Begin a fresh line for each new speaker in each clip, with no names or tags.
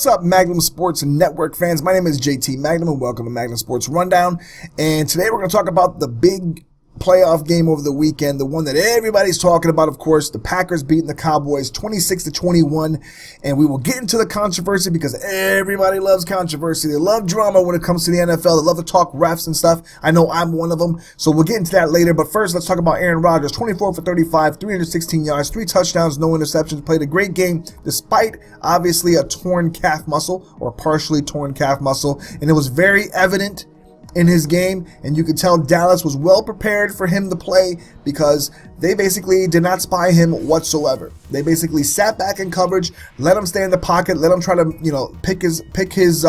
What's up, Magnum Sports Network fans? My name is JT Magnum, and welcome to Magnum Sports Rundown. And today we're going to talk about the big playoff game over the weekend, the one that everybody's talking about, of course, the Packers beating the Cowboys 26-21. And we will get into the controversy because everybody loves controversy. They love drama when it comes to the NFL. They love to talk refs and stuff. I know I'm one of them, so we'll get into that later. But first, let's talk about Aaron Rodgers. 24 for 35, 316 yards, 3 touchdowns, no interceptions. Played a great game despite, obviously, a torn calf muscle or partially torn calf muscle. And it was very evident in his game, and you could tell Dallas was well prepared for him to play because they basically did not spy him whatsoever. They basically sat back in coverage, let him stay in the pocket, let him try to, pick his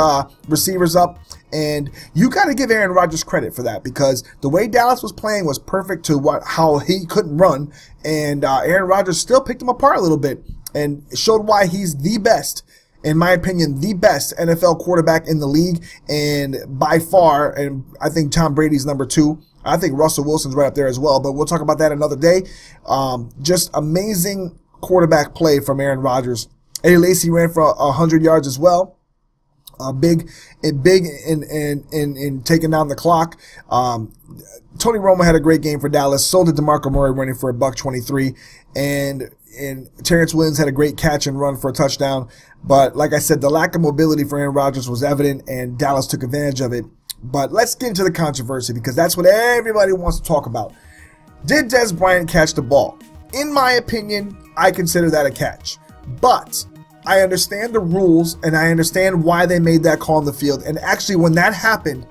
receivers up. And you got to give Aaron Rodgers credit for that because the way Dallas was playing was perfect to how he couldn't run, and Aaron Rodgers still picked him apart a little bit and showed why he's the best. In my opinion, the best NFL quarterback in the league, and by far, and I think Tom Brady's number 2. I think Russell Wilson's right up there as well, but we'll talk about that another day. Just amazing quarterback play from Aaron Rodgers. Eddie Lacy ran for 100 yards as well. Big in taking down the clock. Tony Romo had a great game for Dallas. So did Demarco Murray, running for $123, and Terrence Williams had a great catch and run for a touchdown. But like I said, the lack of mobility for Aaron Rodgers was evident, and Dallas took advantage of it. But let's get into the controversy because that's what everybody wants to talk about. Did Dez Bryant catch the ball? In my opinion, I consider that a catch. But I understand the rules, and I understand why they made that call on the field. And actually, when that happened,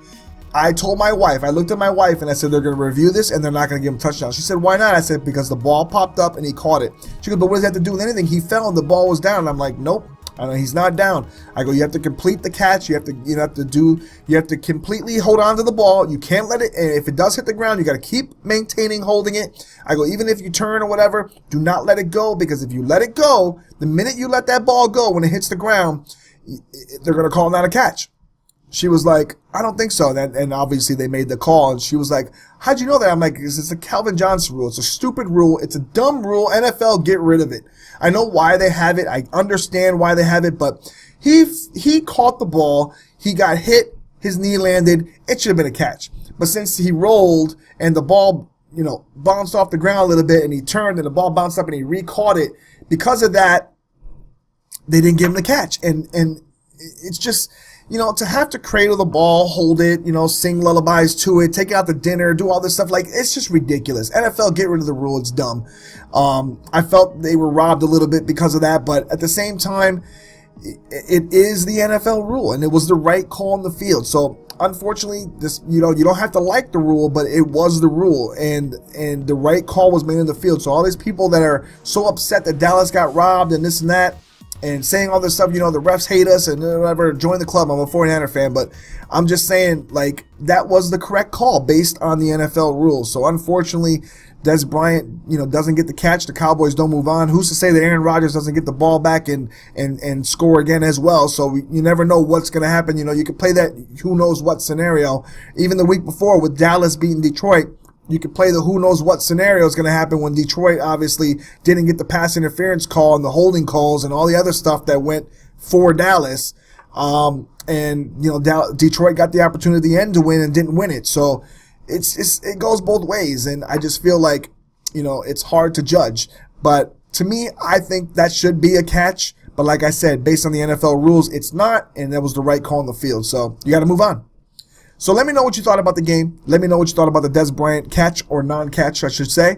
I told my wife, I looked at my wife and I said, they're going to review this and they're not going to give him a touchdown. She said, why not? I said, because the ball popped up and he caught it. She goes, but what does that have to do with anything? He fell and the ball was down. And I'm like, nope. I know he's not down. I go, you have to complete the catch. You have to completely hold on to the ball. You can't let it, and if it does hit the ground, you got to keep maintaining holding it. I go, even if you turn or whatever, do not let it go, because if you let it go, the minute you let that ball go, when it hits the ground, they're going to call not a catch. She was like, I don't think so. And obviously they made the call. And she was like, how'd you know that? I'm like, it's a Calvin Johnson rule. It's a stupid rule. It's a dumb rule. NFL, get rid of it. I know why they have it. I understand why they have it. But he caught the ball. He got hit. His knee landed. It should have been a catch. But since he rolled and the ball, bounced off the ground a little bit and he turned and the ball bounced up and he re-caught it, because of that, they didn't give him the catch. And it's just, to have to cradle the ball, hold it, sing lullabies to it, take it out to dinner, do all this stuff, it's just ridiculous. NFL, get rid of the rule. It's dumb. I felt they were robbed a little bit because of that, but at the same time, it is the NFL rule, and it was the right call on the field. So, unfortunately, this, you don't have to like the rule, but it was the rule, and the right call was made in the field. So all these people that are so upset that Dallas got robbed and this and that, and saying all this stuff, the refs hate us and whatever, join the club. I'm a 49er fan, but I'm just saying, that was the correct call based on the NFL rules. So unfortunately, Dez Bryant, doesn't get the catch. The Cowboys don't move on. Who's to say that Aaron Rodgers doesn't get the ball back and score again as well? So you never know what's going to happen. You could play that who knows what scenario. Even the week before with Dallas beating Detroit, you could play the who knows what scenario is going to happen when Detroit obviously didn't get the pass interference call and the holding calls and all the other stuff that went for Dallas. Detroit got the opportunity at the end to win and didn't win it. So it goes both ways. And I just feel like, it's hard to judge. But to me, I think that should be a catch. But like I said, based on the NFL rules, it's not. And that was the right call on the field. So you got to move on. So let me know what you thought about the game. Let me know what you thought about the Dez Bryant catch, or non-catch, I should say.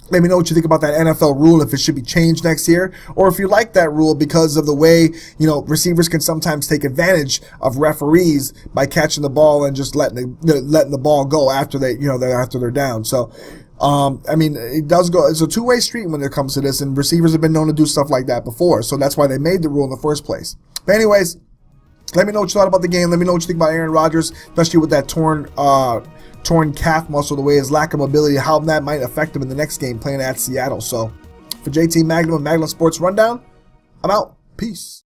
Let me know what you think about that NFL rule, if it should be changed next year, or if you like that rule because of the way, receivers can sometimes take advantage of referees by catching the ball and just letting the ball go after after they're down. So, it does go. It's a two-way street when it comes to this, and receivers have been known to do stuff like that before. So that's why they made the rule in the first place. But anyways, let me know what you thought about the game. Let me know what you think about Aaron Rodgers, especially with that torn calf muscle, the way his lack of mobility, how that might affect him in the next game playing at Seattle. So, for JT Magnum and Magnum Sports Rundown, I'm out. Peace.